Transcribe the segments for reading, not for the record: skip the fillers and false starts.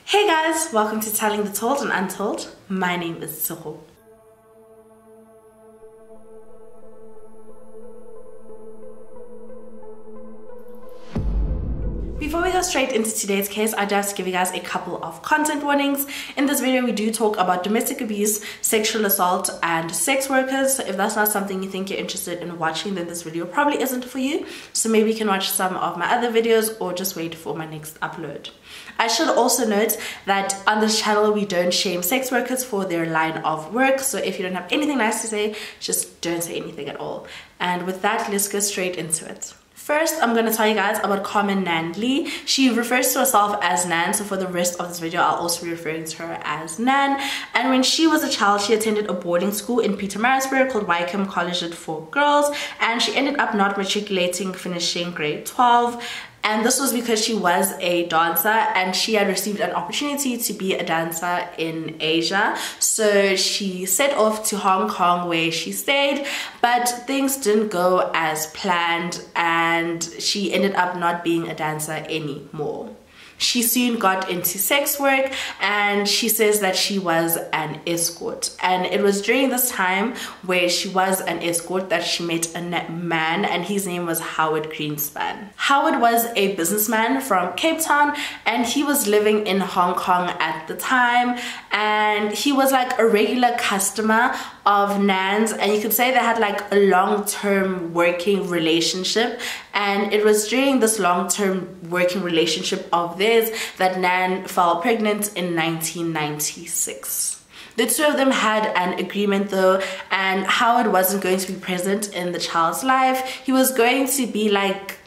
Hey guys, welcome to Telling the Told and Untold. My name is Tshego. Before we go straight into today's case, I just give you guys a couple of content warnings. In this video, we do talk about domestic abuse, sexual assault, and sex workers. So if that's not something you think you're interested in watching, then this video probably isn't for you. So maybe you can watch some of my other videos or just wait for my next upload. I should also note that on this channel, we don't shame sex workers for their line of work. So if you don't have anything nice to say, just don't say anything at all. And with that, let's go straight into it. First, I'm going to tell you guys about common Nan Lee. She refers to herself as Nan, so for the rest of this video, I'll also be referring to her as Nan. And when she was a child, she attended a boarding school in Pietermaritzburg called Wycombe College for Girls, and she ended up not matriculating, finishing grade 12. And this was because she was a dancer and she had received an opportunity to be a dancer in Asia. So she set off to Hong Kong where she stayed, but things didn't go as planned and she ended up not being a dancer anymore. She soon got into sex work and she says that she was an escort. And it was during this time where she was an escort that she met a man, and his name was Howard Greenspan. Howard was a businessman from Cape Town and he was living in Hong Kong at the time, and he was like a regular customer of Nan's, and you could say they had like a long-term working relationship. And it was during this long-term working relationship of theirs that Nan fell pregnant in 1996. The two of them had an agreement though, and Howard wasn't going to be present in the child's life. He was going to be like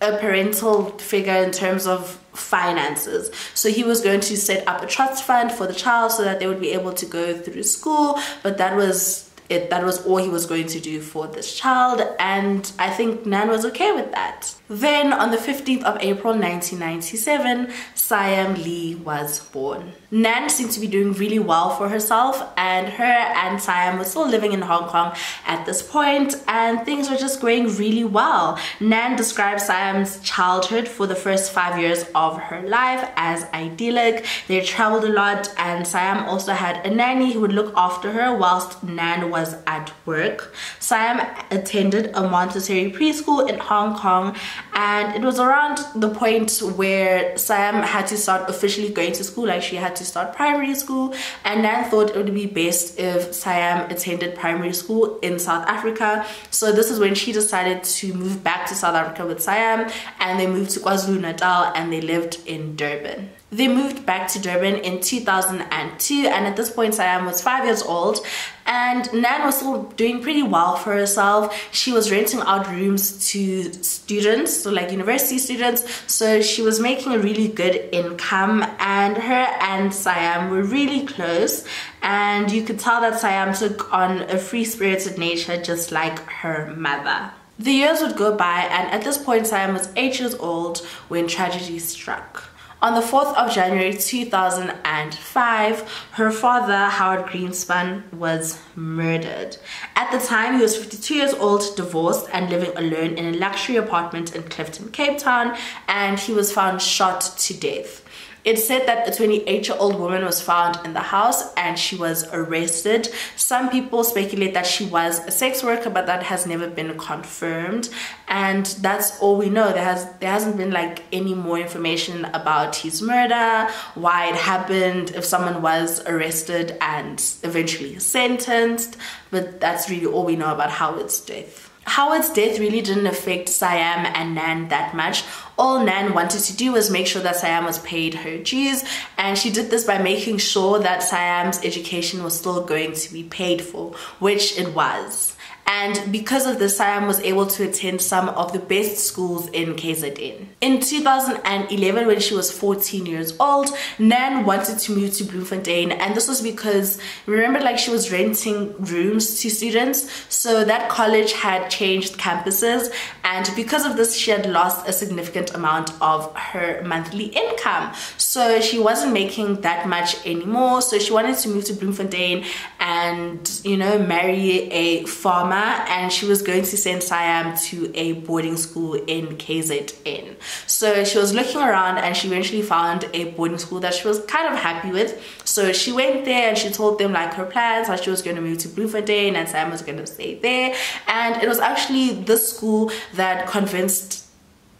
a parental figure in terms of finances. So he was going to set up a trust fund for the child so that they would be able to go through school, but that was it. That was all he was going to do for this child, and I think Nan was okay with that. Then on the 15th of April 1997, Siam Lee was born. Nan seemed to be doing really well for herself, and her and Siam were still living in Hong Kong at this point, and things were just going really well. Nan described Siam's childhood for the first 5 years of her life as idyllic. They traveled a lot, and Siam also had a nanny who would look after her whilst Nan was at work. Siam attended a Montessori preschool in Hong Kong, and it was around the point where Siam had to start officially going to school, like she had to start primary school, and Nan thought it would be best if Siam attended primary school in South Africa. So this is when she decided to move back to South Africa with Siam, and they moved to KwaZulu-Natal and they lived in Durban. They moved back to Durban in 2002, and at this point Siam was 5 years old, and Nan was still doing pretty well for herself. She was renting out rooms to students, so like university students, so she was making a really good income, and her and Siam were really close, and you could tell that Siam took on a free-spirited nature just like her mother. The years would go by, and at this point Siam was 8 years old when tragedy struck. On the 4th of January 2005, her father, Howard Greenspan, was murdered. At the time, he was 52 years old, divorced, and living alone in a luxury apartment in Clifton, Cape Town, and he was found shot to death. It said that a 28-year-old woman was found in the house and she was arrested. Some people speculate that she was a sex worker, but that has never been confirmed. And that's all we know. There hasn't been like any more information about his murder, why it happened, if someone was arrested and eventually sentenced. But that's really all we know about Howard's death. Howard's death really didn't affect Siam and Nan that much. All Nan wanted to do was make sure that Siam was paid her dues, and she did this by making sure that Siam's education was still going to be paid for, which it was. And because of this, Siam was able to attend some of the best schools in KZN. In 2011, when she was 14 years old, Nan wanted to move to Bloemfontein, and this was because, remember, like she was renting rooms to students, so that college had changed campuses, and because of this, she had lost a significant amount of her monthly income. So she wasn't making that much anymore, so she wanted to move to Bloemfontein and, you know, marry a farmer, and she was going to send Siam to a boarding school in KZN. So she was looking around and she eventually found a boarding school that she was kind of happy with. So she went there and she told them like her plans, how she was going to move to Bloemfontein and Siam was going to stay there. And it was actually this school that convinced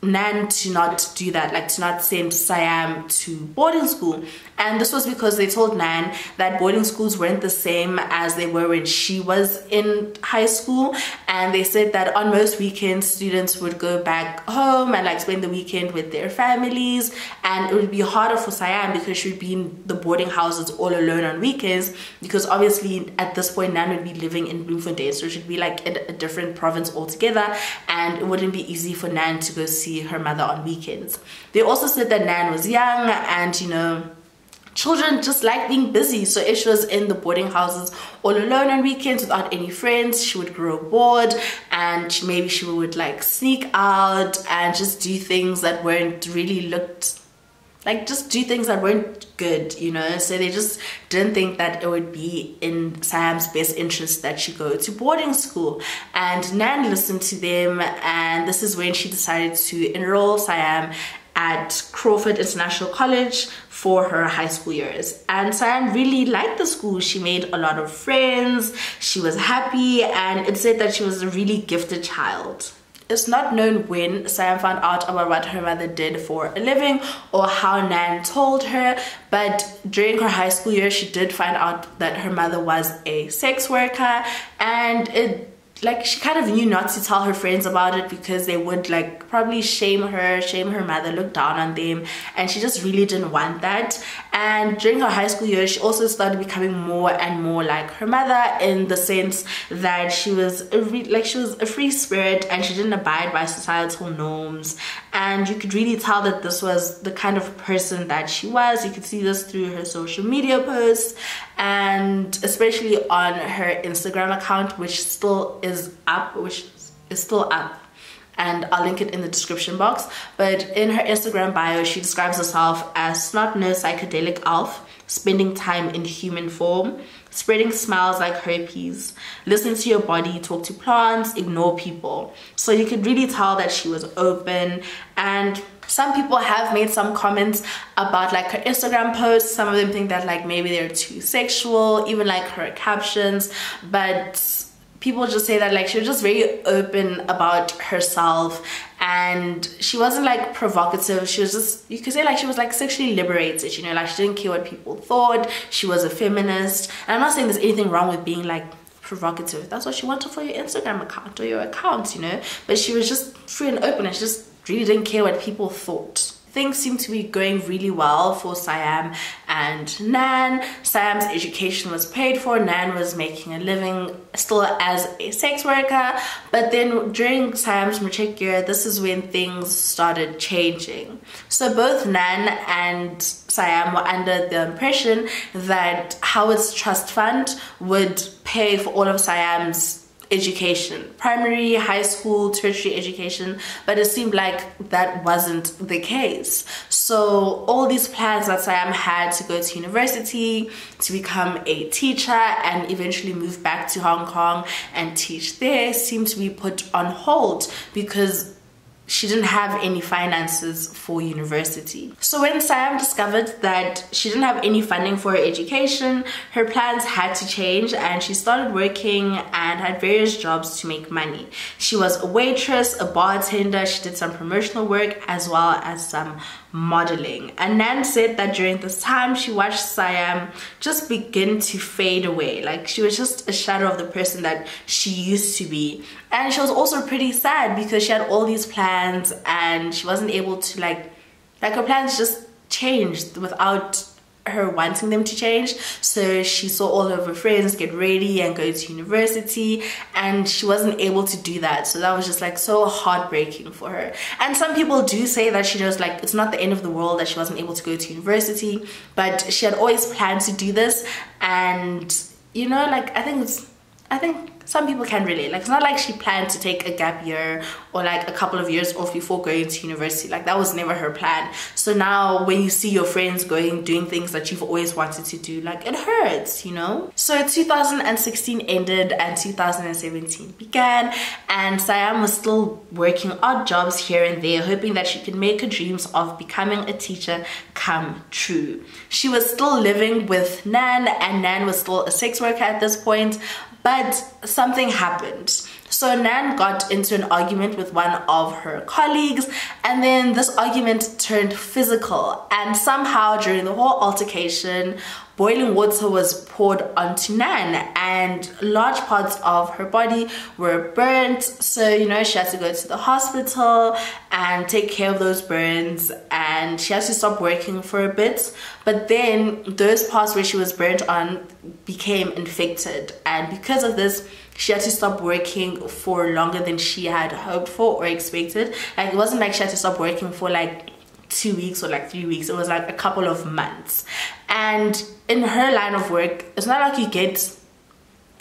Nan to not do that, like to not send Siam to boarding school. And this was because they told Nan that boarding schools weren't the same as they were when she was in high school, and they said that on most weekends students would go back home and like spend the weekend with their families, and it would be harder for Siam because she would be in the boarding houses all alone on weekends, because obviously at this point Nan would be living in Bloemfontein, so she'd be like in a different province altogether, and it wouldn't be easy for Nan to go see her mother on weekends. They also said that Nan was young, and you know, children just like being busy, so if she was in the boarding houses all alone on weekends without any friends, she would grow bored, and maybe she would like sneak out and just do things that weren't really looked like, just do things that weren't good, you know. So they just didn't think that it would be in Siam's best interest that she go to boarding school. And Nan listened to them, and this is when she decided to enroll Siam at Crawford International College for her high school years. And Siam really liked the school. She made a lot of friends, she was happy, and it said that she was a really gifted child. It's not known when Siam found out about what her mother did for a living or how Nan told her, but during her high school years she did find out that her mother was a sex worker, and she kind of knew not to tell her friends about it because they would like probably shame her mother, look down on them, and she just really didn't want that. And during her high school years she also started becoming more and more like her mother, in the sense that she was a free spirit and she didn't abide by societal norms, and you could really tell that this was the kind of person that she was. You could see this through her social media posts, and especially on her Instagram account, which still is up, and I'll link it in the description box. But in her Instagram bio she describes herself as snot-nosed psychedelic elf, spending time in human form, spreading smiles like herpes, listen to your body, talk to plants, ignore people. So you could really tell that she was open. And some people have made some comments about like her Instagram posts. Some of them think that like maybe they're too sexual, even like her captions, but people just say that like she was just very open about herself, and she wasn't like provocative. She was just, you could say like she was like sexually liberated, you know, like she didn't care what people thought. She was a feminist, and I'm not saying there's anything wrong with being like provocative. That's what she wanted for your Instagram account or your account, you know, but she was just free and open, and she just really didn't care what people thought. Things seem to be going really well for Siam and Nan. Siam's education was paid for. Nan was making a living still as a sex worker. But then during Siam's matric year, this is when things started changing. So both Nan and Siam were under the impression that Howard's Trust Fund would pay for all of Siam's education, primary, high school, tertiary education, but it seemed like that wasn't the case. So all these plans that Siam had to go to university, to become a teacher, and eventually move back to Hong Kong and teach there seemed to be put on hold because she didn't have any finances for university. So when Siam discovered that she didn't have any funding for her education, her plans had to change, and she started working and had various jobs to make money. She was a waitress, a bartender, she did some promotional work as well as some modeling. And Nan said that during this time she watched Siam just begin to fade away, like she was just a shadow of the person that she used to be. And she was also pretty sad because she had all these plans and she wasn't able to like her plans just changed without her wanting them to change. So she saw all of her friends get ready and go to university, and she wasn't able to do that. So that was just like so heartbreaking for her. And some people do say that she knows like it's not the end of the world that she wasn't able to go to university, but she had always planned to do this. And you know, like I think some people can relate. Like, it's not like she planned to take a gap year or like a couple of years off before going to university. Like, that was never her plan. So now when you see your friends doing things that you've always wanted to do, like, it hurts, you know? So 2016 ended and 2017 began, and Siam was still working odd jobs here and there, hoping that she could make her dreams of becoming a teacher come true. She was still living with Nan, and Nan was still a sex worker at this point, but something happened. So Nan got into an argument with one of her colleagues, and then this argument turned physical, and somehow during the whole altercation, boiling water was poured onto Nan, and large parts of her body were burnt. So, you know, she had to go to the hospital and take care of those burns, and she had to stop working for a bit. But then those parts where she was burnt on became infected, and because of this, she had to stop working for longer than she had hoped for or expected. Like, it wasn't like she had to stop working for like 2 weeks or like 3 weeks. It was like a couple of months. And in her line of work, it's not like you get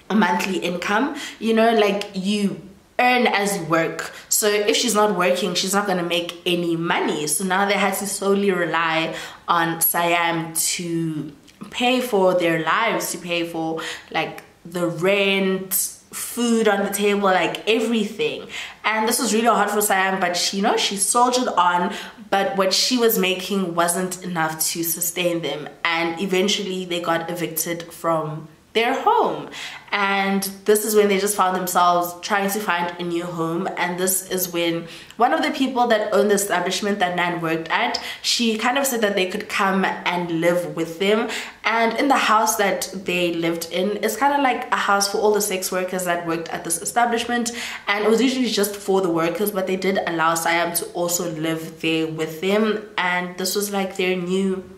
a monthly income, you know, like you earn as you work. So if she's not working, she's not going to make any money. So now they had to solely rely on Siam to pay for their lives, to pay for like the rent, food on the table, like everything. And this was really hard for Siam, but she, you know, she soldiered on, but what she was making wasn't enough to sustain them, and eventually they got evicted from their home. And this is when they just found themselves trying to find a new home. And this is when one of the people that owned the establishment that Nan worked at, she kind of said that they could come and live with them. And in the house that they lived in, it's kind of like a house for all the sex workers that worked at this establishment, and it was usually just for the workers, but they did allow Siam to also live there with them. And this was like their new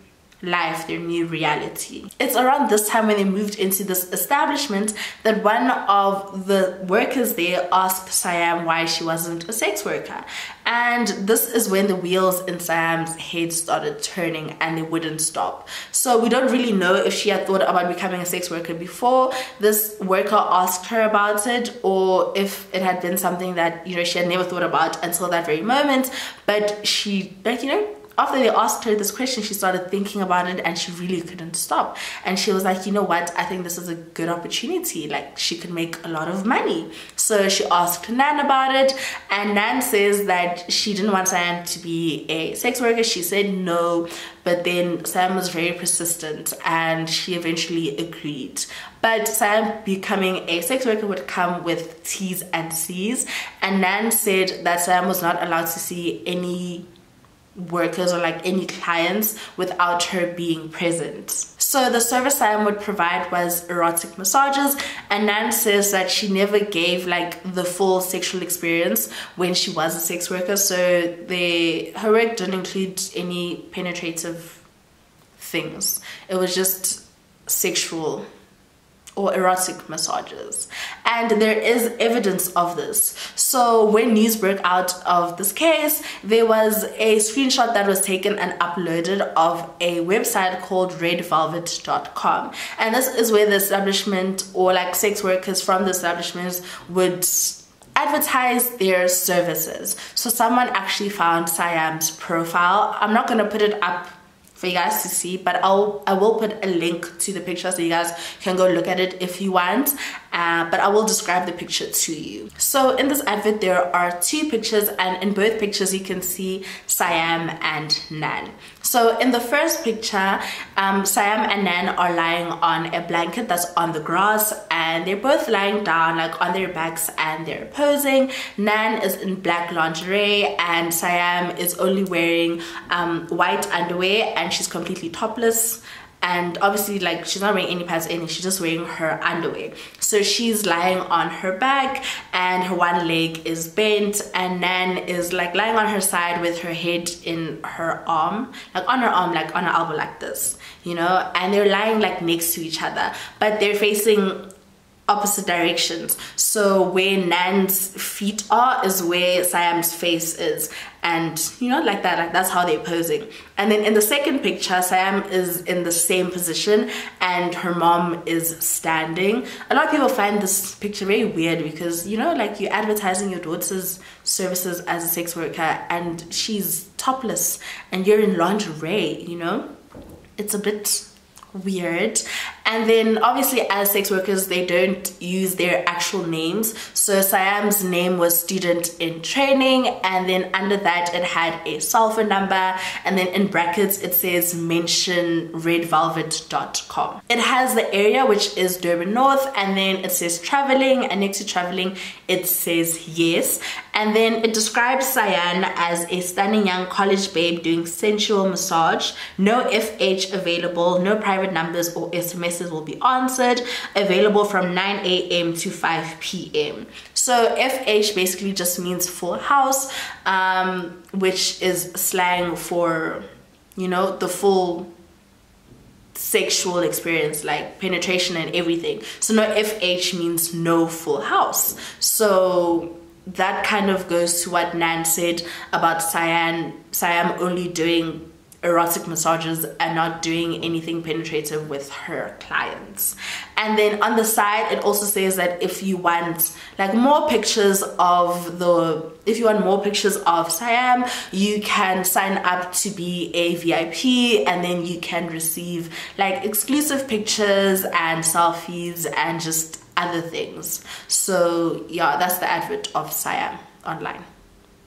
life, their new reality. It's around this time when they moved into this establishment that one of the workers there asked Siam why she wasn't a sex worker. And this is when the wheels in Siam's head started turning, and they wouldn't stop. So we don't really know if she had thought about becoming a sex worker before this worker asked her about it, or if it had been something that, you know, she had never thought about until that very moment. But she, like, you know, after they asked her this question, she started thinking about it, and she really couldn't stop. And she was like, you know what, I think this is a good opportunity. Like, she could make a lot of money. So she asked Nan about it, and Nan says that she didn't want Siam to be a sex worker. She said no, but then Siam was very persistent, and she eventually agreed. But Siam becoming a sex worker would come with T's and C's, and Nan said that Siam was not allowed to see any workers or like any clients without her being present. So the service Siam would provide was erotic massages, and Nan says that she never gave like the full sexual experience when she was a sex worker. So her work didn't include any penetrative things. It was just sexual or erotic massages, and there is evidence of this. So when news broke out of this case, there was a screenshot that was taken and uploaded of a website called redvelvet.com, and this is where the establishment, or like sex workers from the establishments, would advertise their services. So someone actually found Siam's profile. I'm not going to put it up for you guys to see, but I will put a link to the picture so you guys can go look at it if you want, but I will describe the picture to you. So in this advert there are two pictures, and in both pictures you can see Siam and Nan. So in the first picture, Siam and Nan are lying on a blanket that's on the grass, and they're both lying down like on their backs and they're posing. Nan is in black lingerie, and Siam is only wearing white underwear, and she's completely topless. And obviously, like, she's not wearing any pants or anything, she's just wearing her underwear. So she's lying on her back, and her one leg is bent, and Nan is like lying on her side with her head in her arm, like on her arm, like on her elbow, like this, you know. And they're lying like next to each other, but they're facing opposite directions. So where Nan's feet are is where Siam's face is, and you know, like that, like that's how they're posing. And then in the second picture, Siam is in the same position and her mom is standing. A lot of people find this picture very weird because, you know, like you're advertising your daughter's services as a sex worker and she's topless and you're in lingerie, you know. It's a bit weird. And then obviously as sex workers, they don't use their actual names. So Siam's name was student in training, and then under that it had a cell phone number, and then in brackets it says mention redvelvet.com. It has the area, which is Durban North, and then it says traveling, and next to traveling it says yes. And then it describes Siam as a stunning young college babe doing sensual massage. No FH available, no private numbers or SMSs will be answered, available from 9 a.m. to 5 p.m. So FH basically just means full house, which is slang for, you know, the full sexual experience, like penetration and everything. So no FH means no full house. So that kind of goes to what Nan said about Siam only doing erotic massages and not doing anything penetrative with her clients. And then on the side it also says that if you want like more pictures of Siam, you can sign up to be a VIP, and then you can receive like exclusive pictures and selfies and just other things. So yeah, that's the advert of Siam online.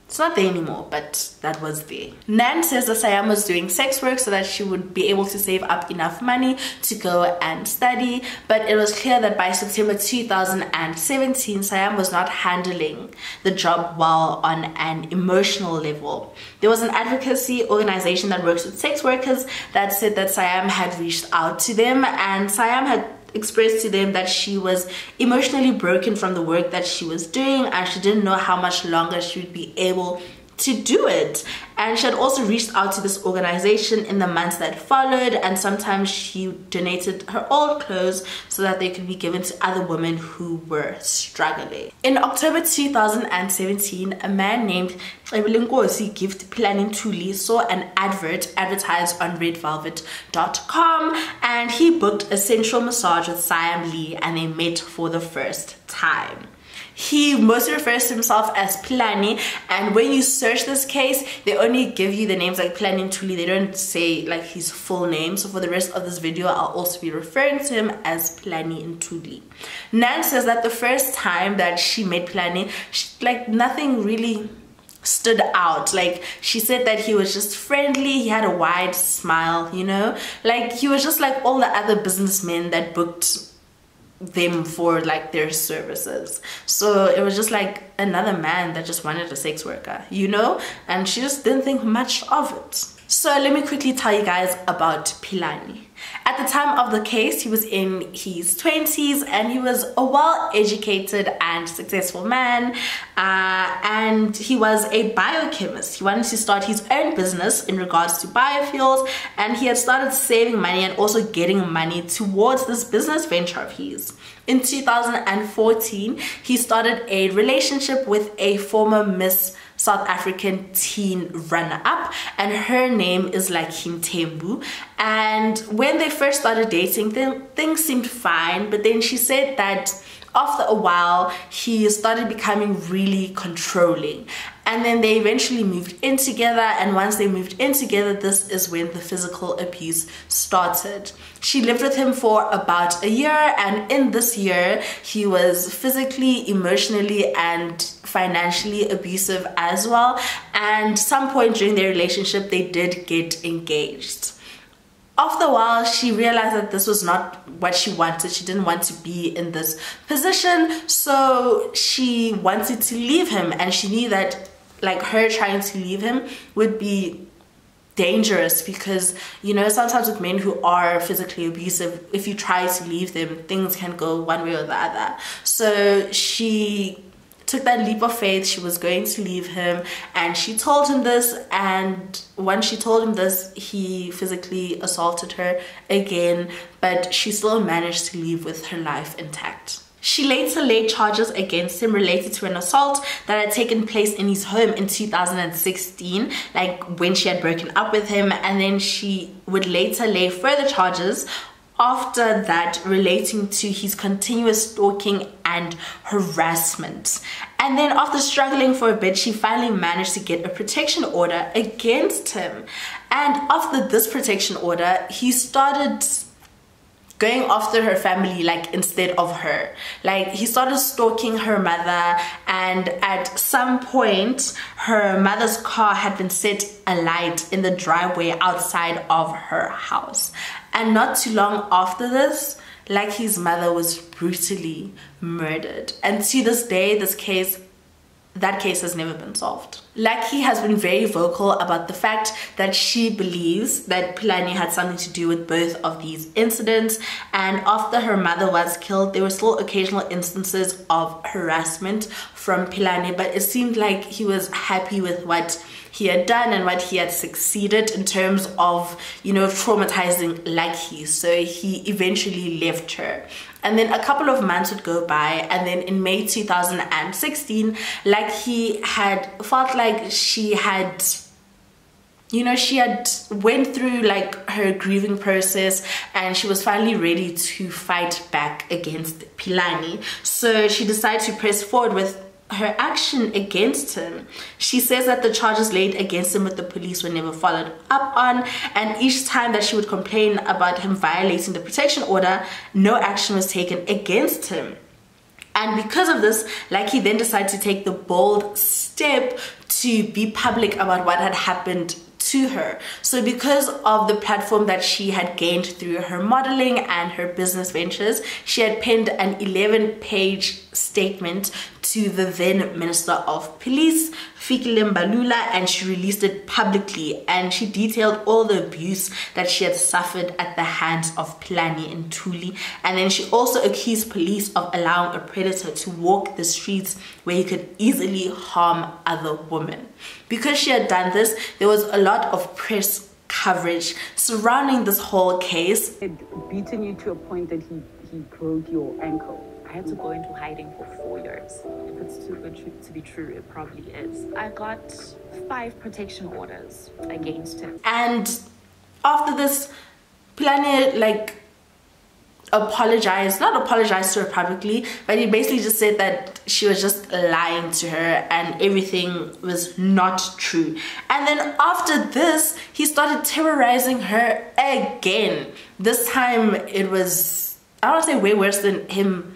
It's not there anymore, but that was there. Nan says that Siam was doing sex work so that she would be able to save up enough money to go and study, but it was clear that by September 2017, Siam was not handling the job well on an emotional level. There was an advocacy organization that works with sex workers that said that Siam had reached out to them, and Siam had expressed to them that she was emotionally broken from the work that she was doing, and she didn't know how much longer she would be able to do it. And she had also reached out to this organization in the months that followed, and sometimes she donated her old clothes so that they could be given to other women who were struggling. In October 2017, a man named Tshego Gift Planning Tuli saw an advertised on redvelvet.com, and he booked a sensual massage with Siam Lee, and they met for the first time. He mostly refers to himself as Plani, and when you search this case, they only give you the names like Plani Tuli. They don't say like his full name. So for the rest of this video, I'll also be referring to him as Plani Tuli. Nan says that the first time that she met Plani, like nothing really stood out. Like she said that he was just friendly, he had a wide smile, you know, like he was just like all the other businessmen that booked them for like their services. So it was just like another man that just wanted a sex worker, you know, and she just didn't think much of it. So let me quickly tell you guys about Pilani. At the time of the case, he was in his 20s and he was a well-educated and successful man, and he was a biochemist. He wanted to start his own business in regards to biofuels, and he had started saving money and also getting money towards this business venture of his. In 2014, he started a relationship with a former Miss South African teen runner-up, and her name is Lucky Mthembu. And when they first started dating, things seemed fine, but then she said that after a while he started becoming really controlling, and then they eventually moved in together. And once they moved in together, this is when the physical abuse started. She lived with him for about a year, and in this year he was physically, emotionally and financially abusive as well. And some point during their relationship they did get engaged. After a while, she realized that this was not what she wanted. She didn't want to be in this position, so she wanted to leave him, and she knew that like her trying to leave him would be dangerous, because you know, sometimes with men who are physically abusive, if you try to leave them, things can go one way or the other. So she took that leap of faith. She was going to leave him, and she told him this, and once she told him this, he physically assaulted her again, but she still managed to leave with her life intact. She later laid charges against him related to an assault that had taken place in his home in 2016, like when she had broken up with him, and then she would later lay further charges after that relating to his continuous stalking and harassment. And then after struggling for a bit, she finally managed to get a protection order against him. And after this protection order, he started going after her family, like, instead of her. Like, he started stalking her mother, and at some point her mother's car had been set alight in the driveway outside of her house. And not too long after this, Lucky's mother was brutally murdered. And to this day, that case has never been solved. Lucky has been very vocal about the fact that she believes that Paledi had something to do with both of these incidents, and after her mother was killed, there were still occasional instances of harassment from Paledi, but it seemed like he was happy with what he had done and what he had succeeded in terms of, you know, traumatizing Lucky. So he eventually left her. And then a couple of months would go by, and then in May 2016, Lucky had felt like she had, you know, she had went through like her grieving process, and she was finally ready to fight back against Paledi. So she decided to press forward with her action against him. She says that the charges laid against him with the police were never followed up on, and each time that she would complain about him violating the protection order, no action was taken against him. And because of this, Lucky then decided to take the bold step to be public about what had happened to her. So because of the platform that she had gained through her modeling and her business ventures, she had penned an 11-page statement to the then Minister of Police, Fikile Mbalula, and she released it publicly, and she detailed all the abuse that she had suffered at the hands of Paledi and Thuli. And then she also accused police of allowing a predator to walk the streets where he could easily harm other women. Because she had done this, there was a lot of press coverage surrounding this whole case. He had beaten you to a point that he broke your ankle. I had to go into hiding for 4 years. If it's too good to be true, it probably is. I got 5 protection orders against him. And after this, Paledi not apologized to her publicly, but he basically just said that she was just lying to her and everything was not true. And then after this, he started terrorizing her again. This time it was, I don't want to say way worse than him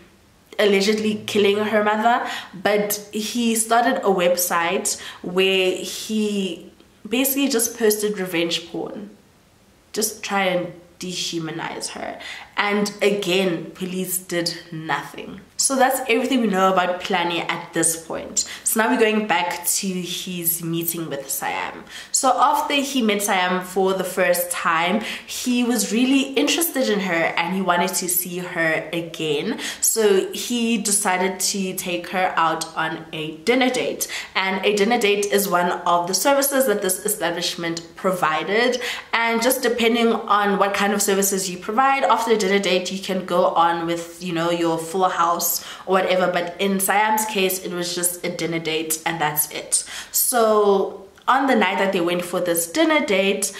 allegedly killing her mother, but he started a website where he basically just posted revenge porn, just try and dehumanize her. And again, police did nothing. So that's everything we know about Paledi at this point. So now we're going back to his meeting with Siam. So after he met Siam for the first time, he was really interested in her and he wanted to see her again. So he decided to take her out on a dinner date. And a dinner date is one of the services that this establishment provided. And just depending on what kind of services you provide, after a dinner date, you can go on with, you know, your full house or whatever. But in Siam's case, it was just a dinner date and that's it. So on the night that they went for this dinner date,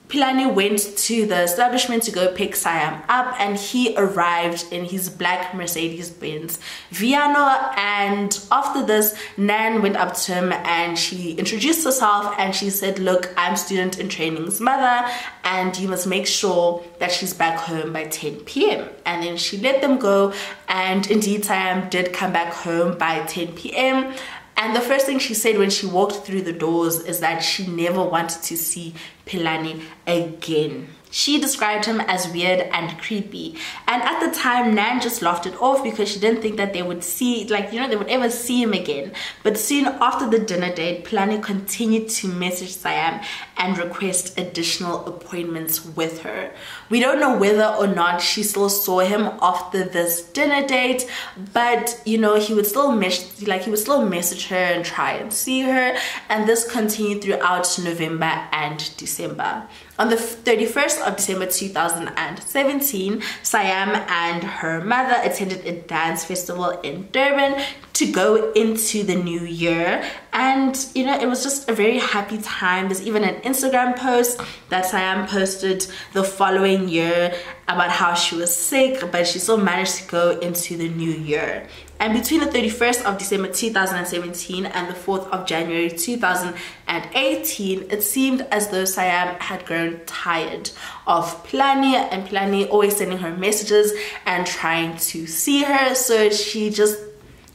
Paledi went to the establishment to go pick Siam up, and he arrived in his black Mercedes-Benz Viano. And after this, Nan went up to him and she introduced herself and she said, look, I'm student in training's mother and you must make sure that she's back home by 10 p.m. And then she let them go, and indeed Siam did come back home by 10 p.m. And the first thing she said when she walked through the doors is that she never wanted to see Paledi again. She described him as weird and creepy. And at the time, Nan just laughed it off because she didn't think that they would see, like, you know, they would ever see him again. But soon after the dinner date, Paledi continued to message Siam and request additional appointments with her. We don't know whether or not she still saw him after this dinner date, but you know, he would still message her and try and see her, and this continued throughout November and December. On the 31st of December 2017, Siam and her mother attended a dance festival in Durban to go into the new year, and you know, it was just a very happy time. There's even an Instagram post that Siam posted the following year about how she was sick, but she still managed to go into the new year. And between the 31st of December 2017 and the 4th of January 2018, it seemed as though Siam had grown tired of Paledi, and Paledi always sending her messages and trying to see her. So she just,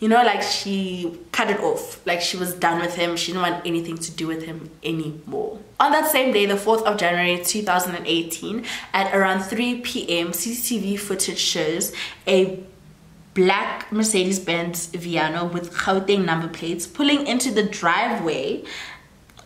you know, like she cut it off. Like she was done with him. She didn't want anything to do with him anymore. On that same day, the 4th of January 2018, at around 3 p.m, CCTV footage shows a black Mercedes-Benz Viano with Gauteng number plates pulling into the driveway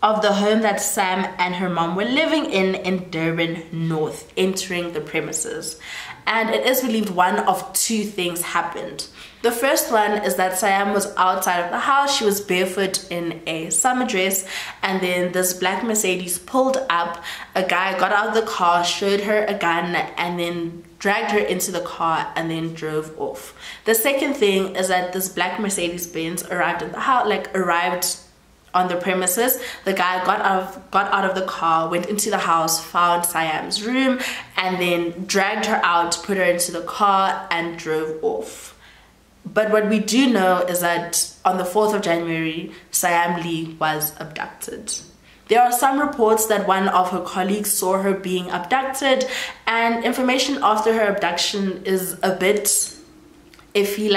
of the home that Sam and her mom were living in Durban North, entering the premises. And it is believed one of two things happened. The first one is that Siam was outside of the house. She was barefoot in a summer dress, and then this black Mercedes pulled up. A guy got out of the car, showed her a gun, and then dragged her into the car and then drove off. The second thing is that this black Mercedes-Benz arrived at the house, arrived on the premises. The guy got out of the car, went into the house, found Siam's room, and then dragged her out, put her into the car, and drove off. But what we do know is that on the 4th of January, Siam Lee was abducted. There are some reports that one of her colleagues saw her being abducted, and information after her abduction is a bit iffy.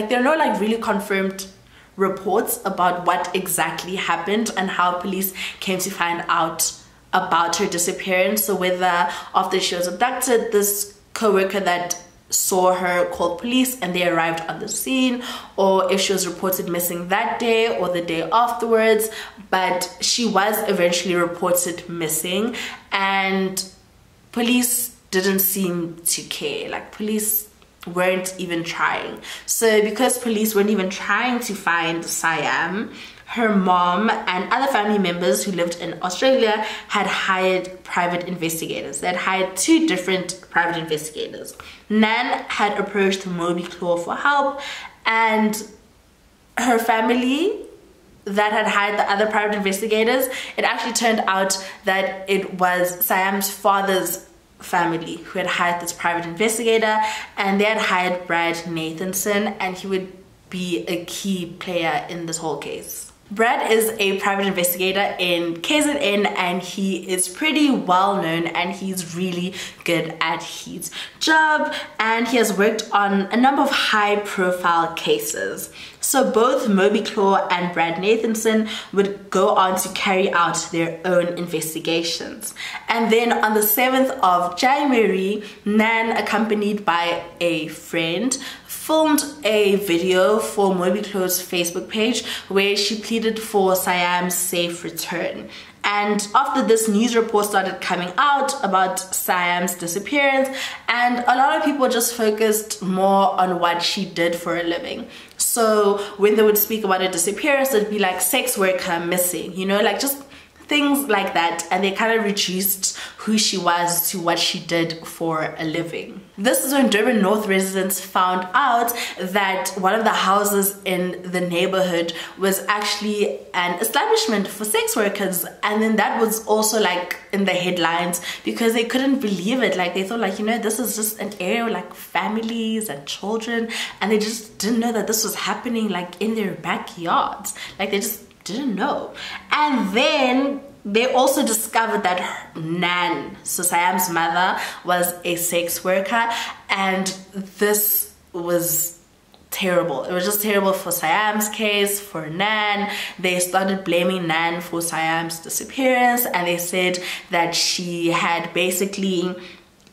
There are no really confirmed reports about what exactly happened and how police came to find out about her disappearance. So whether after she was abducted, this co-worker that saw her called police and they arrived on the scene, or if she was reported missing that day or the day afterwards. But she was eventually reported missing, and police didn't seem to care. Police weren't even trying. So because police weren't even trying to find Siam, her mom and other family members who lived in Australia had hired private investigators. They had hired 2 different private investigators. Nan had approached Moby Claw for help, and her family that had hired the other private investigators, it actually turned out that it was Siam's father's family who had hired this private investigator, and they had hired Brad Nathanson, and he would be a key player in this whole case. Brad is a private investigator in KZN, and he is pretty well known, and he's really good at his job, and he has worked on a number of high profile cases. So both Moby Claw and Brad Nathanson would go on to carry out their own investigations. And then on the 7th of January, Nan, accompanied by a friend, filmed a video for Moby Claw's Facebook page where she pleaded for Siam's safe return. And after this, news reports started coming out about Siam's disappearance, and a lot of people just focused more on what she did for a living. So when they would speak about her disappearance, it'd be like sex worker missing, you know, just things like that, and they kind of reduced who she was to what she did for a living. This is when Durban North residents found out that one of the houses in the neighborhood was actually an establishment for sex workers, and then that was also in the headlines because they couldn't believe it. They thought this is just an area families and children, and they just didn't know that this was happening in their backyards. They just didn't know. And then they also discovered that Nan, so Siam's mother, was a sex worker, and this was terrible. It was just terrible for Siam's case, for Nan. They started blaming Nan for Siam's disappearance, and they said that she had basically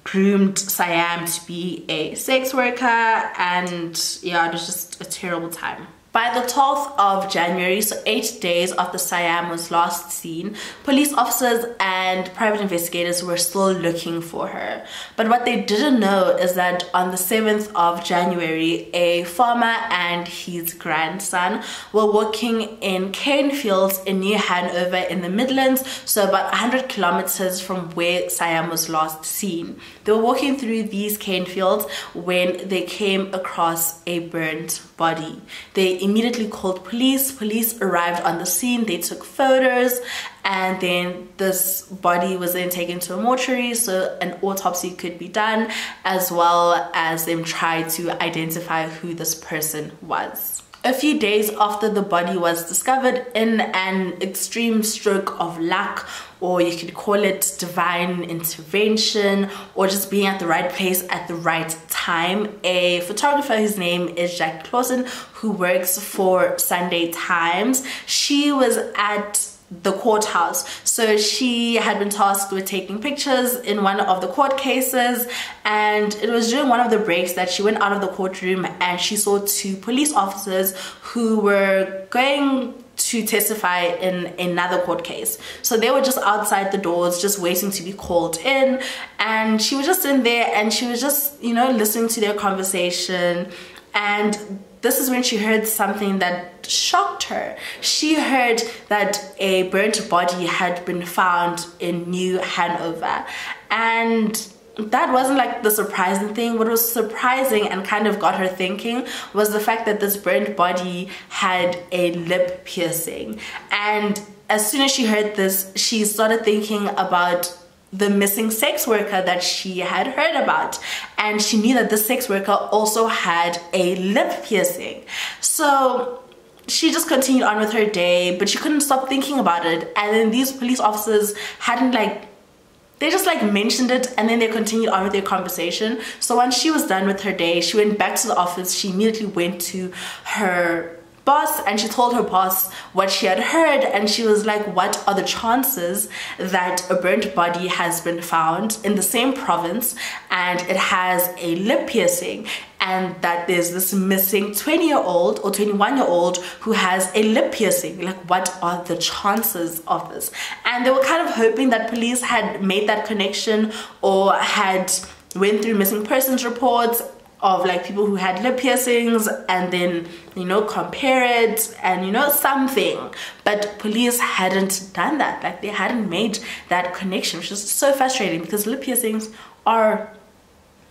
groomed Siam to be a sex worker, and yeah, it was just a terrible time. By the 12th of January, so 8 days after Siam was last seen, police officers and private investigators were still looking for her. But what they didn't know is that on the 7th of January, a farmer and his grandson were working in cane fields in New Hanover in the Midlands, so about 100 kilometers from where Siam was last seen. They were walking through these cane fields when they came across a burnt body. They immediately called police. Police arrived on the scene. They took photos, and then this body was then taken to a mortuary so an autopsy could be done, as well as them try to identify who this person was. A few days after the body was discovered, in an extreme stroke of luck, or you could call it divine intervention, or just being at the right place at the right time, a photographer whose name is Jack Clausen, who works for Sunday Times, she was at the courthouse. So she had been tasked with taking pictures in one of the court cases, and it was during one of the breaks that she went out of the courtroom and she saw two police officers who were going to testify in another court case. So they were just outside the doors just waiting to be called in, and she was just in there and she was just, you know, listening to their conversation. And this is when she heard something that shocked her. She heard that a burnt body had been found in New Hanover, and that wasn't like the surprising thing. What was surprising and kind of got her thinking was the fact that this burnt body had a lip piercing. And as soon as she heard this, she started thinking about the missing sex worker that she had heard about, and she knew that the sex worker also had a lip piercing. So she just continued on with her day, but she couldn't stop thinking about it. And then these police officers hadn't they just mentioned it, and then they continued on with their conversation. So once she was done with her day, she went back to the office. She immediately went to her boss and she told her boss what she had heard, and she was like, what are the chances that a burnt body has been found in the same province and it has a lip piercing, and that there's this missing 20-year-old or 21-year-old who has a lip piercing? Like, what are the chances of this? And they were kind of hoping that police had made that connection or had went through missing persons reports of people who had lip piercings and then, you know, compare it and, you know, something. But police hadn't done that. They hadn't made that connection, which is so frustrating because lip piercings are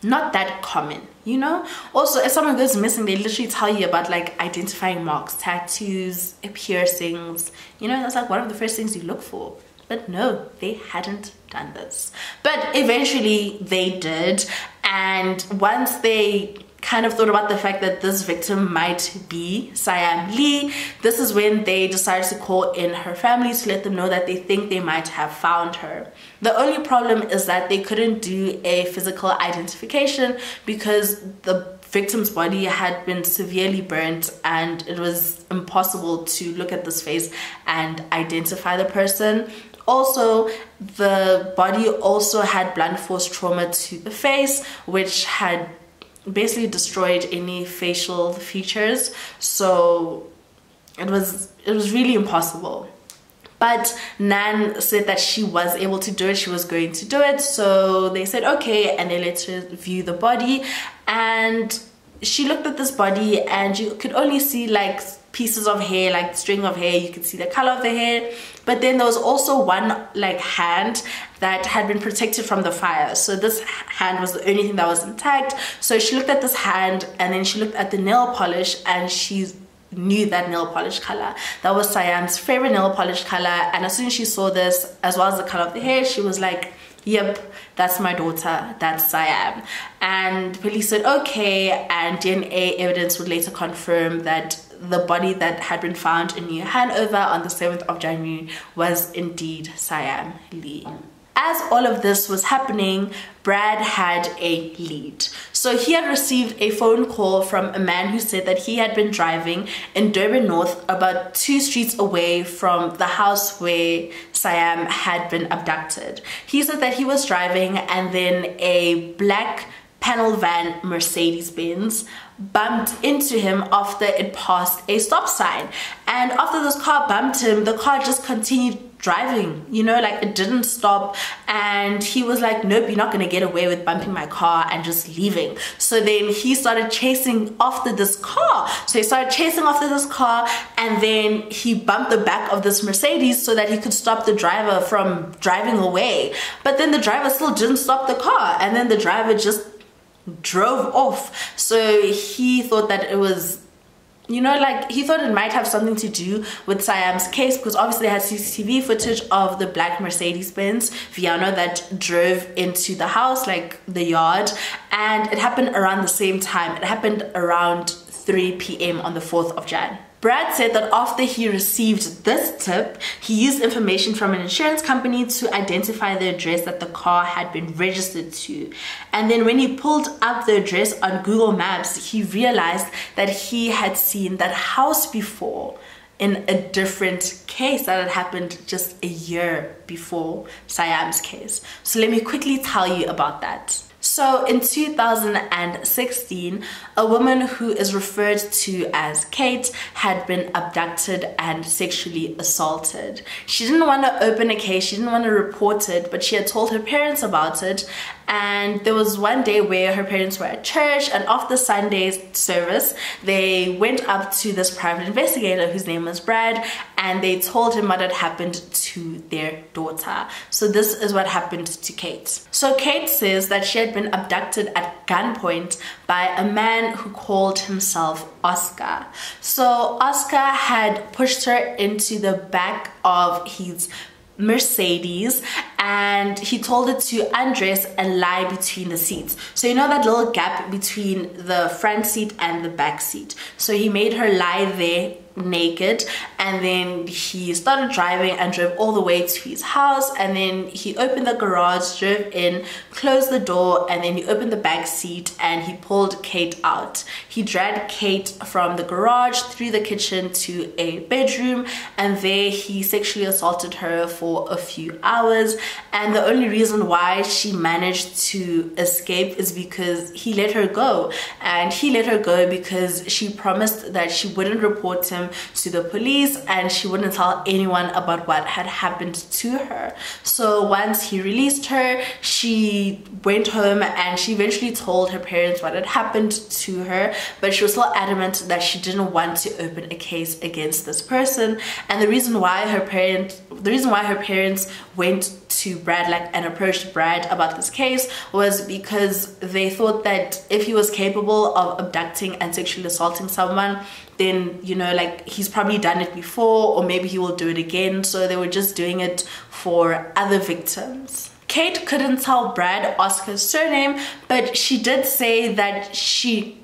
not that common, you know. Also, if someone goes missing, they literally tell you about identifying marks, tattoos, piercings, you know. That's one of the first things you look for. But no, they hadn't done this. But eventually they did, and once they kind of thought about the fact that this victim might be Siam Lee, this is when they decided to call in her family to let them know that they think they might have found her. The only problem is that they couldn't do a physical identification because the victim's body had been severely burnt and it was impossible to look at this face and identify the person. Also, the body also had blunt force trauma to the face, which had basically destroyed any facial features. So it was really impossible. But Nan said that she was able to do it, she was going to do it. So they said okay, and they let her view the body, and she looked at this body and you could only see pieces of hair, string of hair. You could see the color of the hair, but then there was also one hand that had been protected from the fire. So this hand was the only thing that was intact. So she looked at this hand and then she looked at the nail polish, and she knew that nail polish color. That was Siam's favorite nail polish color, and as soon as she saw this, as well as the color of the hair, she was like, yep, that's my daughter, that's Siam. And police said okay, and DNA evidence would later confirm that the body that had been found in New Hanover on the 7th of January was indeed Siam Lee. As all of this was happening, Brad had a lead. So he had received a phone call from a man who said that he had been driving in Durban North, about 2 streets away from the house where Siam had been abducted. He said that he was driving and then a black panel van Mercedes-Benz bumped into him after it passed a stop sign. And after this car bumped him, the car just continued driving, you know, like it didn't stop. And he was like, nope, you're not gonna get away with bumping my car and just leaving. So then he started chasing after this car. So he started chasing after this car, and then he bumped the back of this Mercedes so that he could stop the driver from driving away. But then the driver still didn't stop the car, and then the driver just drove off. So he thought that it was, you know, like he thought it might have something to do with Siam's case, because obviously they had CCTV footage of the black Mercedes-Benz Viano that drove into the house, like the yard, and it happened around the same time. It happened around 3 p.m. on the 4th of Jan. Brad said that after he received this tip, he used information from an insurance company to identify the address that the car had been registered to. And then when he pulled up the address on Google Maps, he realized that he had seen that house before in a different case that had happened just a year before Siam's case. So let me quickly tell you about that. So in 2016, a woman who is referred to as Kate had been abducted and sexually assaulted. She didn't want to open a case, she didn't want to report it, but she had told her parents about it. And there was one day where her parents were at church, and after Sunday's service, they went up to this private investigator whose name was Brad, and they told him what had happened to their daughter. So this is what happened to Kate. So Kate says that she had been abducted at gunpoint by a man who called himself Oscar. So Oscar had pushed her into the back of his Mercedes, and he told her to undress and lie between the seats. So you know that little gap between the front seat and the back seat. So he made her lie there naked, and then he started driving and drove all the way to his house, and then he opened the garage, drove in, closed the door, and then he opened the back seat and he pulled Kate out. He dragged Kate from the garage through the kitchen to a bedroom, and there he sexually assaulted her for a few hours. And the only reason why she managed to escape is because he let her go. And he let her go because she promised that she wouldn't report him to the police and she wouldn't tell anyone about what had happened to her. So once he released her, she went home and she eventually told her parents what had happened to her, but she was still adamant that she didn't want to open a case against this person. And the reason why her parents went to Brad and approached Brad about this case was because they thought that if he was capable of abducting and sexually assaulting someone, then, you know, like, he's probably done it before, or maybe he will do it again. So they were just doing it for other victims. Kate couldn't tell Brad Oscar's surname, but she did say that she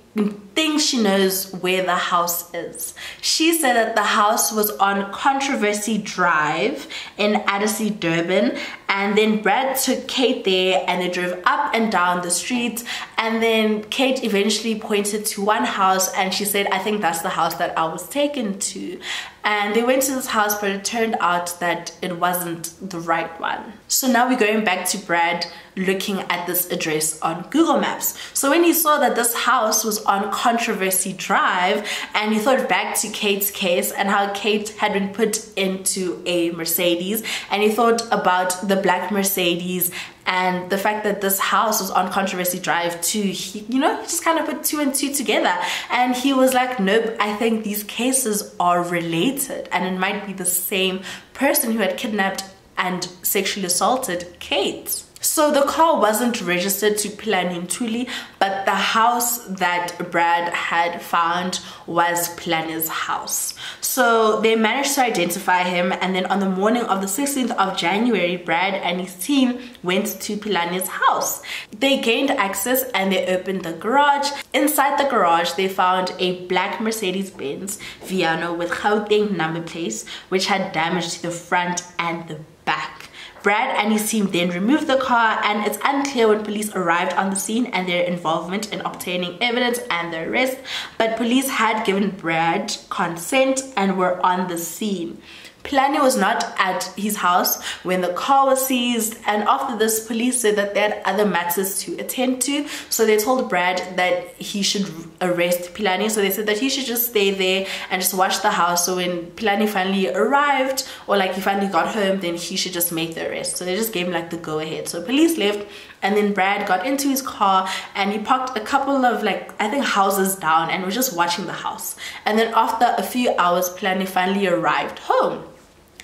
thinks she knows where the house is. She said that the house was on Controversy Drive in Adderley, Durban, and then Brad took Kate there and they drove up and down the street, and then Kate eventually pointed to one house and she said, I think that's the house that I was taken to. And they went to this house, but it turned out that it wasn't the right one. So now we're going back to Brad looking at this address on Google Maps. So when he saw that this house was on Controversy Drive, and he thought back to Kate's case and how Kate had been put into a Mercedes, and he thought about the black Mercedes and the fact that this house was on Controversy Drive too, he just kind of put two and two together, and he was like, nope, I think these cases are related and it might be the same person who had kidnapped and sexually assaulted Kate. So the car wasn't registered to Philani Ntuli, but the house that Brad had found was Philani's house. So they managed to identify him, and then on the morning of the 16th of January, Brad and his team went to Philani's house. They gained access and they opened the garage. Inside the garage, they found a black Mercedes-Benz Viano with Gauteng number plates, which had damage to the front and the back. Brad and his team then removed the car, and it's unclear when police arrived on the scene and their involvement in obtaining evidence and the arrest, but police had given Brad consent and were on the scene. Paledi was not at his house when the car was seized, and after this, police said that they had other matters to attend to, so they told Brad that he should arrest Paledi. So they said that he should just stay there and just watch the house, so when Paledi finally arrived, or like he finally got home, then he should just make the arrest. So they just gave him like the go ahead. So police left, and then Brad got into his car and he parked a couple of, like, I think houses down, and was just watching the house. And then after a few hours, Paledi finally arrived home.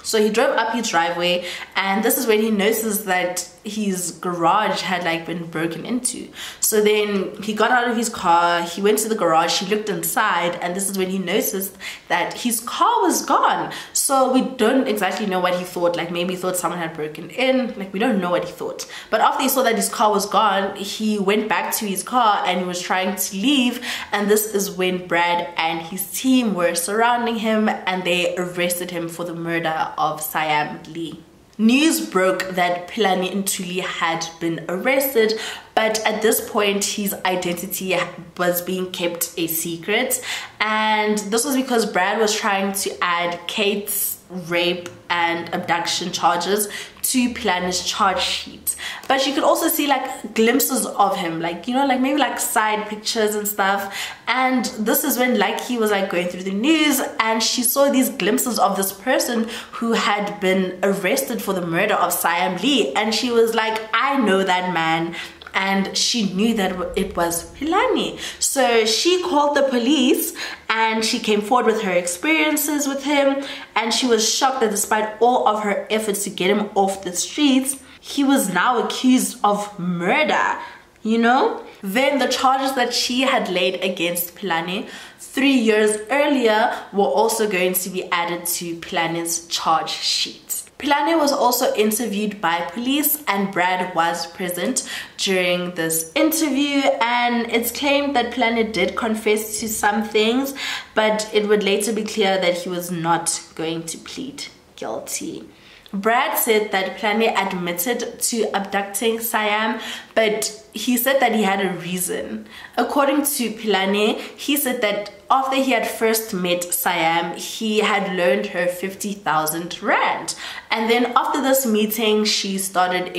So he drove up his driveway, and this is when he noticed that his garage had like been broken into. So then he got out of his car, he went to the garage, he looked inside, and this is when he noticed that his car was gone. So we don't exactly know what he thought. Like, maybe he thought someone had broken in, like, we don't know what he thought. But after he saw that his car was gone, he went back to his car and he was trying to leave, and this is when Brad and his team were surrounding him, and they arrested him for the murder of Siam Lee. News broke that Paledi Ntuli had been arrested, but at this point his identity was being kept a secret, and this was because Brad was trying to add Kate's rape and abduction charges to Paledi's charge sheet. But you could also see like glimpses of him, like, you know, like maybe like side pictures and stuff. And this is when Lucky was like going through the news, and she saw these glimpses of this person who had been arrested for the murder of Siam Lee, and she was like, I know that man. And she knew that it was Paledi. So she called the police, and she came forward with her experiences with him, and she was shocked that despite all of her efforts to get him off the streets, he was now accused of murder, you know? Then the charges that she had laid against Paledi 3 years earlier were also going to be added to Paledi's charge sheet. Paledi was also interviewed by police, and Brad was present during this interview, and it's claimed that Paledi did confess to some things, but it would later be clear that he was not going to plead guilty. Brad said that Paledi admitted to abducting Siam, but he said that he had a reason. According to Paledi, he said that after he had first met Siam, he had loaned her 50,000 rand. And then after this meeting, she started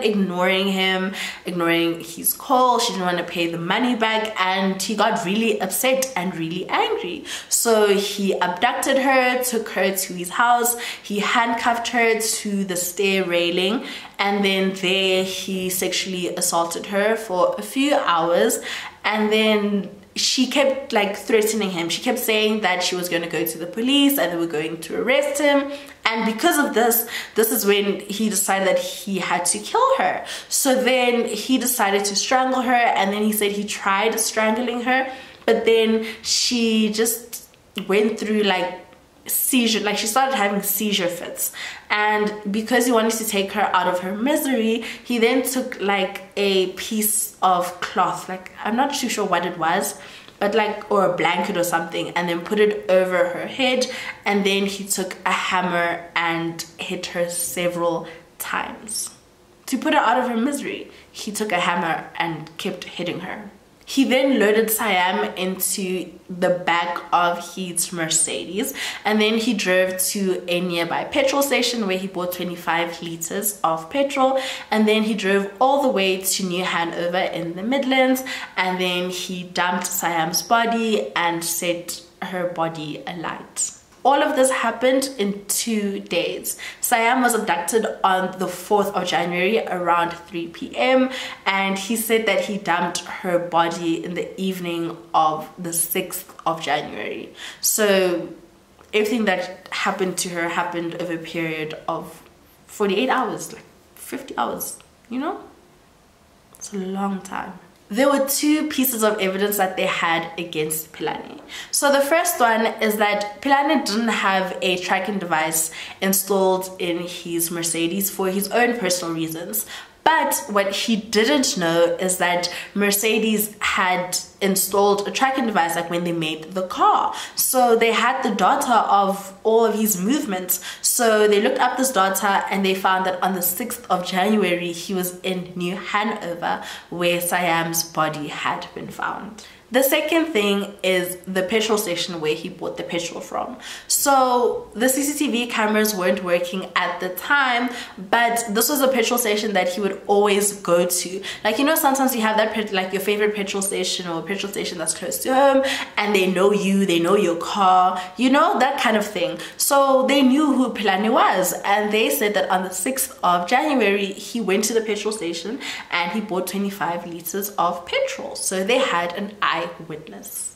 ignoring him, ignoring his call. She didn't want to pay the money back, and he got really upset and really angry. So he abducted her, took her to his house, he handcuffed her to the stair railing, and then there he sexually assaulted her for a few hours. And then she kept like threatening him. She kept saying that she was going to go to the police and they were going to arrest him. And because of this is when he decided that he had to kill her. So then he decided to strangle her, and then he said he tried strangling her, but then she just went through like seizure, like she started having seizure fits. And because he wanted to take her out of her misery, he then took like a piece of cloth, like I'm not too sure what it was, but like, or a blanket or something, and then put it over her head, and then he took a hammer and hit her several times. To put her out of her misery, he took a hammer and kept hitting her. He then loaded Siam into the back of his Mercedes, and then he drove to a nearby petrol station where he bought 25 liters of petrol, and then he drove all the way to New Hanover in the Midlands, and then he dumped Siam's body and set her body alight. All of this happened in 2 days. Siam was abducted on the 4th of January around 3 p.m. and he said that he dumped her body in the evening of the 6th of January. So everything that happened to her happened over a period of 48 hours, like 50 hours, you know? It's a long time. There were 2 pieces of evidence that they had against Paledi. So the first one is that Paledi didn't have a tracking device installed in his Mercedes for his own personal reasons. But what he didn't know is that Mercedes had installed a tracking device like when they made the car. So they had the data of all of his movements. So they looked up this data and they found that on the 6th of January, he was in New Hanover, where Siam's body had been found. The second thing is the petrol station where he bought the petrol from. So the CCTV cameras weren't working at the time, but this was a petrol station that he would always go to. Like, you know, sometimes you have that, like your favorite petrol station or a petrol station that's close to home, and they know you, they know your car, you know, that kind of thing. So they knew who Paledi was, and they said that on the 6th of January, he went to the petrol station and he bought 25 liters of petrol. So they had an eyewitness.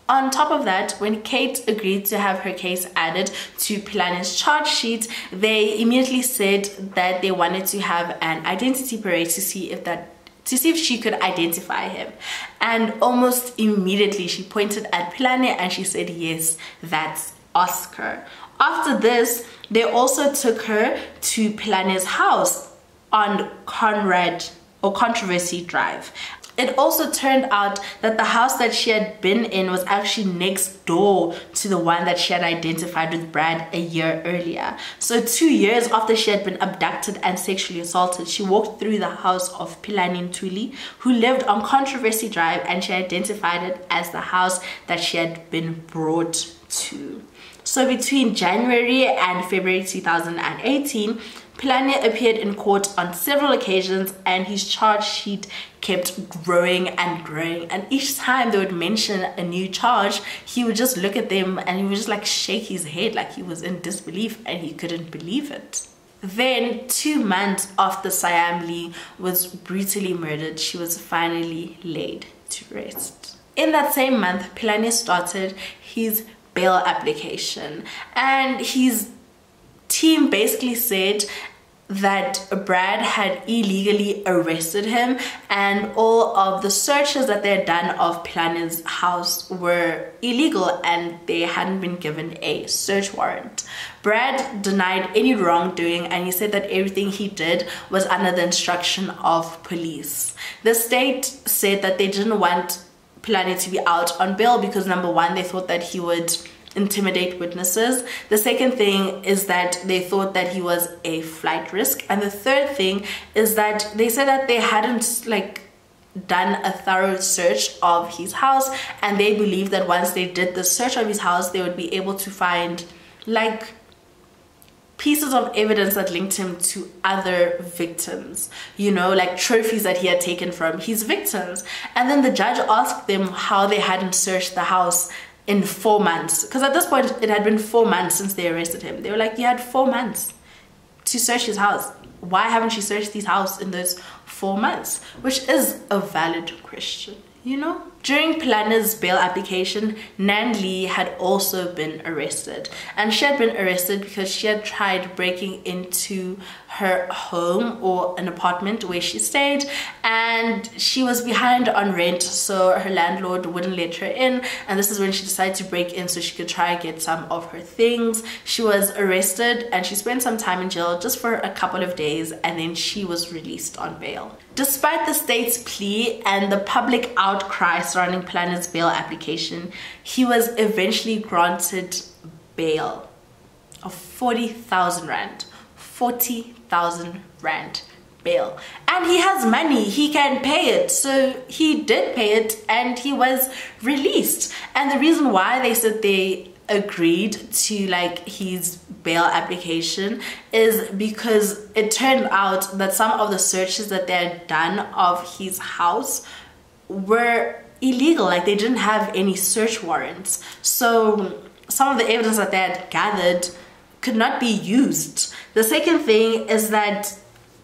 On top of that, when Kate agreed to have her case added to Paledi's charge sheet, they immediately said that they wanted to have an identity parade to see if she could identify him. And almost immediately she pointed at Paledi and she said, yes, that's Oscar. After this, they also took her to Paledi's house on Controversy Drive. It also turned out that the house that she had been in was actually next door to the one that she had identified with Brad a year earlier. So 2 years after she had been abducted and sexually assaulted, she walked through the house of Paledi Ntuli, who lived on Controversy Drive, and she identified it as the house that she had been brought to. So between January and February 2018, Paledi appeared in court on several occasions, and his charge sheet kept growing and growing. And each time they would mention a new charge, he would just look at them and he would just like shake his head like he was in disbelief and he couldn't believe it. Then 2 months after Siam Lee was brutally murdered, she was finally laid to rest. In that same month, Paledi started his bail application, and his team basically said that Brad had illegally arrested him, and all of the searches that they had done of Paledi's house were illegal and they hadn't been given a search warrant. Brad denied any wrongdoing, and he said that everything he did was under the instruction of police. The state said that they didn't want Paledi to be out on bail because, number one, they thought that he would intimidate witnesses. The second thing is that they thought that he was a flight risk, and the third thing is that they said that they hadn't done a thorough search of his house, and they believed that once they did the search of his house, they would be able to find like pieces of evidence that linked him to other victims, you know, like trophies that he had taken from his victims. And then the judge asked them how they hadn't searched the house in 4 months, because at this point it had been 4 months since they arrested him. They were like, you had 4 months to search his house. Why haven't you searched his house in those 4 months? Which is a valid question, you know? During Paledi's bail application, Nan Lee had also been arrested, and she had been arrested because she had tried breaking into her home or an apartment where she stayed, and she was behind on rent, so her landlord wouldn't let her in, and this is when she decided to break in so she could try and get some of her things. She was arrested and she spent some time in jail just for a couple of days, and then she was released on bail. Despite the state's plea and the public outcry surrounding Paledi's bail application, he was eventually granted bail of 40,000 rand. 40,000 rand bail. And he has money, he can pay it. So he did pay it and he was released. And the reason why they said they agreed to his bail application is because it turned out that some of the searches that they had done of his house were illegal. Like, they didn't have any search warrants, so some of the evidence that they had gathered could not be used. The second thing is that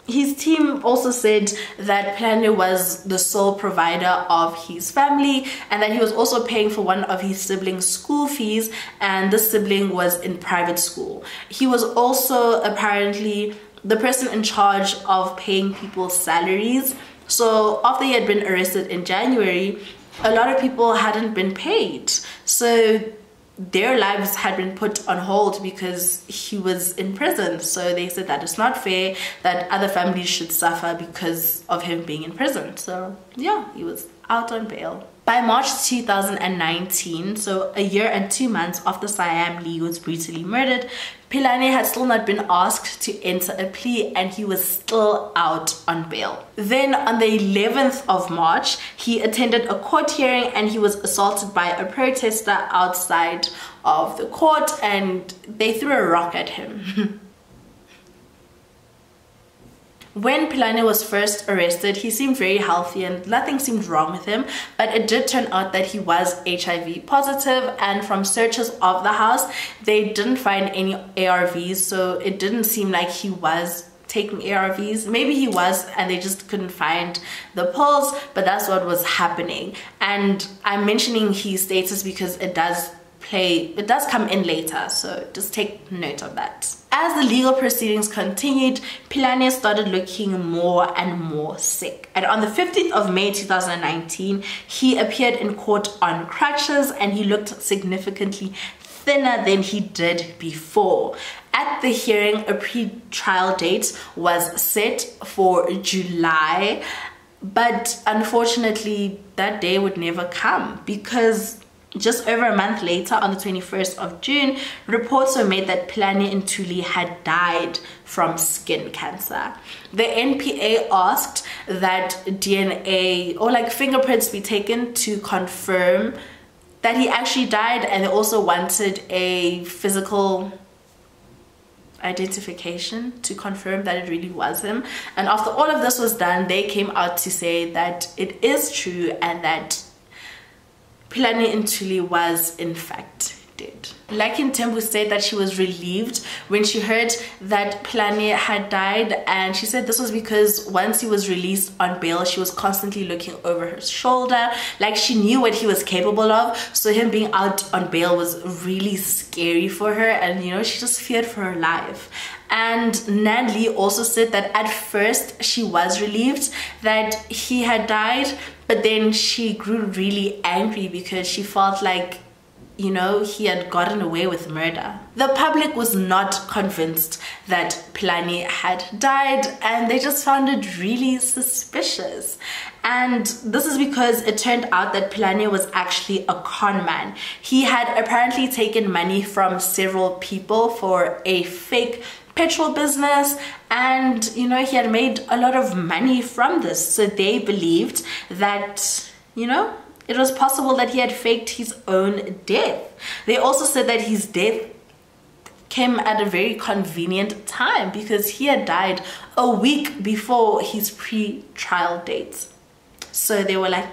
his team also said that Paledi was the sole provider of his family, and that he was also paying for one of his siblings' school fees, and this sibling was in private school. He was also apparently the person in charge of paying people's salaries. So after he had been arrested in January, a lot of people hadn't been paid. So their lives had been put on hold because he was in prison. So they said that it's not fair that other families should suffer because of him being in prison. So yeah, he was out on bail. By March 2019, so a year and 2 months after Siam Lee was brutally murdered, Paledi had still not been asked to enter a plea and he was still out on bail. Then on the 11th of March, he attended a court hearing and he was assaulted by a protester outside of the court and they threw a rock at him. When Paledi was first arrested, he seemed very healthy and nothing seemed wrong with him, but it did turn out that he was HIV positive, and from searches of the house, they didn't find any ARVs, so it didn't seem like he was taking ARVs. Maybe he was and they just couldn't find the pills, but that's what was happening. And I'm mentioning his status because it does come in later, so just take note of that. As the legal proceedings continued, Paledi started looking more and more sick. And on the 15th of May 2019, he appeared in court on crutches and he looked significantly thinner than he did before. At the hearing, a pre-trial date was set for July, but unfortunately that day would never come because just over a month later, on the 21st of June, reports were made that Paledi Ntuli had died from skin cancer. The NPA asked that DNA or like fingerprints be taken to confirm that he actually died, and they also wanted a physical identification to confirm that it really was him. And after all of this was done, they came out to say that it is true and that Paledi Ntuli was in fact dead. Lucky Mthembu said that she was relieved when she heard that Paledi had died, and she said this was because once he was released on bail, she was constantly looking over her shoulder, like she knew what he was capable of, so him being out on bail was really scary for her, and you know, she just feared for her life. And Nan Lee also said that at first she was relieved that he had died, but then she grew really angry because she felt like, you know, he had gotten away with murder. The public was not convinced that Paledi had died, and they just found it really suspicious. And this is because it turned out that Paledi was actually a con man. He had apparently taken money from several people for a fake petrol business, and you know, he had made a lot of money from this, so they believed that, you know, it was possible that he had faked his own death. They also said that his death came at a very convenient time because he had died a week before his pre-trial date. So they were like,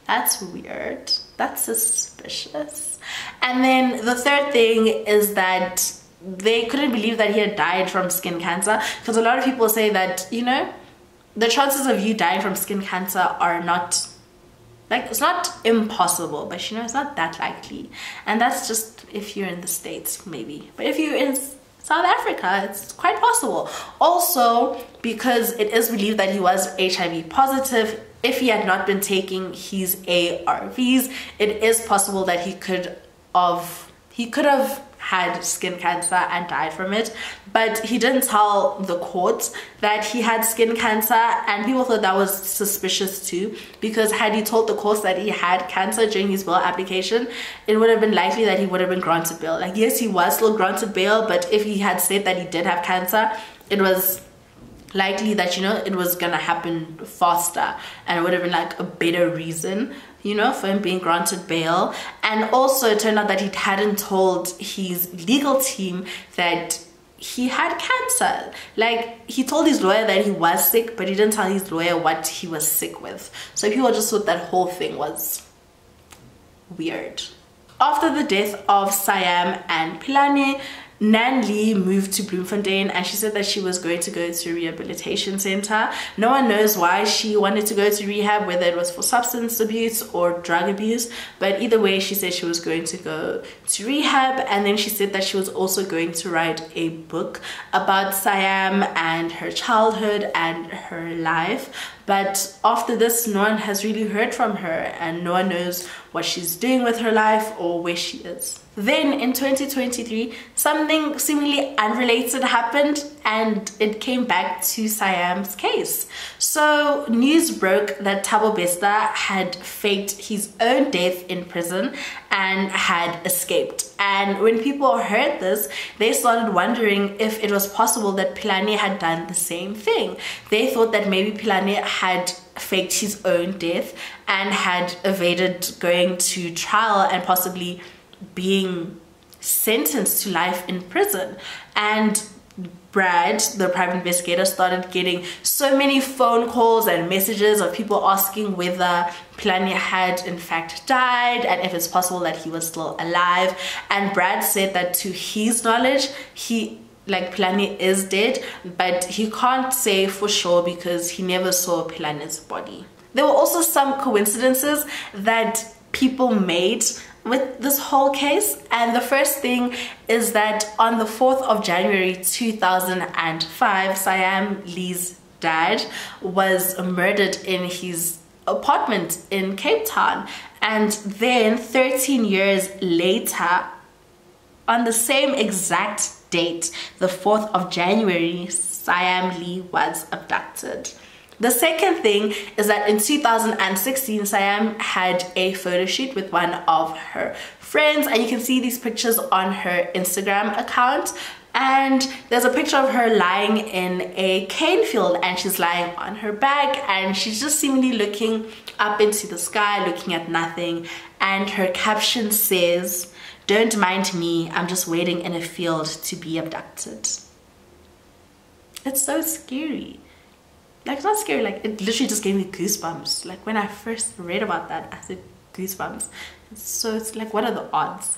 that's weird, that's suspicious. And then the third thing is that they couldn't believe that he had died from skin cancer, because a lot of people say that, you know, the chances of you dying from skin cancer are not, like, it's not impossible, but you know, it's not that likely. And that's just if you're in the States, maybe. But if you're in South Africa, it's quite possible. Also, because it is believed that he was HIV positive, if he had not been taking his ARVs, it is possible that he could have had skin cancer and died from it, but he didn't tell the court that he had skin cancer, and people thought that was suspicious too, because had he told the court that he had cancer during his bail application, it would have been likely that he would have been granted bail. Like, yes, he was still granted bail, but if he had said that he did have cancer, it was likely that, you know, it was gonna happen faster, and it would have been like a better reason, you know, for him being granted bail. And also it turned out that he hadn't told his legal team that he had cancer. Like, he told his lawyer that he was sick, but he didn't tell his lawyer what he was sick with. So people just thought that whole thing was weird. After the death of Siam and Paledi, Nan Lee moved to Bloemfontein, and she said that she was going to go to a rehabilitation center. No one knows why she wanted to go to rehab, whether it was for substance abuse or drug abuse, but either way, she said she was going to go to rehab. And then she said that she was also going to write a book about Siam and her childhood and her life. But after this, no one has really heard from her, and no one knows what she's doing with her life or where she is. Then in 2023, something seemingly unrelated happened. and it came back to Siam's case. So news broke that Thabo Bester had faked his own death in prison and had escaped. And when people heard this, they started wondering if it was possible that Paledi had done the same thing. They thought that maybe Paledi had faked his own death and had evaded going to trial and possibly being sentenced to life in prison. And Brad, the private investigator, started getting so many phone calls and messages of people asking whether Paledi had in fact died and if it's possible that he was still alive. And Brad said that to his knowledge, Paledi is dead, but he can't say for sure because he never saw Paledi's body. There were also some coincidences that people made with this whole case, and the first thing is that on the 4th of January 2005, Siam Lee's dad was murdered in his apartment in Cape Town, and then 13 years later, on the same exact date, the 4th of January, Siam Lee was abducted. The second thing is that in 2016, Siam had a photo shoot with one of her friends, and you can see these pictures on her Instagram account. And there's a picture of her lying in a cane field, and she's lying on her back, and she's just seemingly looking up into the sky, looking at nothing. And her caption says, "Don't mind me, I'm just waiting in a field to be abducted." It's so scary. It's not scary, it literally just gave me goosebumps. When I first read about that, I said goosebumps. So it's what are the odds?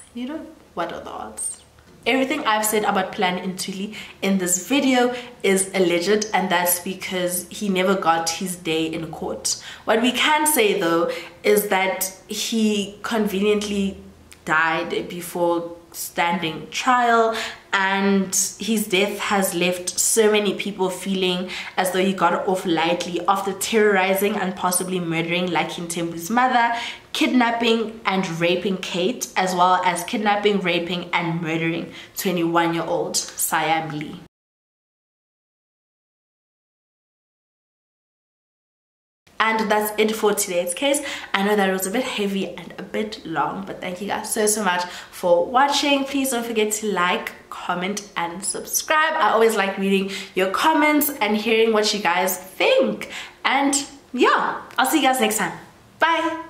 What are the odds? Everything I've said about Paledi Ntuli in this video is alleged, and that's because he never got his day in court. What we can say though is that he conveniently died before standing trial, and his death has left so many people feeling as though he got off lightly after terrorizing and possibly murdering Lucky Mthembu's mother, kidnapping and raping Kate, as well as kidnapping, raping and murdering 21-year-old Siam Lee. And that's it for today's case. I know that it was a bit heavy and a bit long, but thank you guys so much for watching. Please don't forget to like, comment and subscribe. I always like reading your comments and hearing what you guys think. And yeah, I'll see you guys next time. Bye.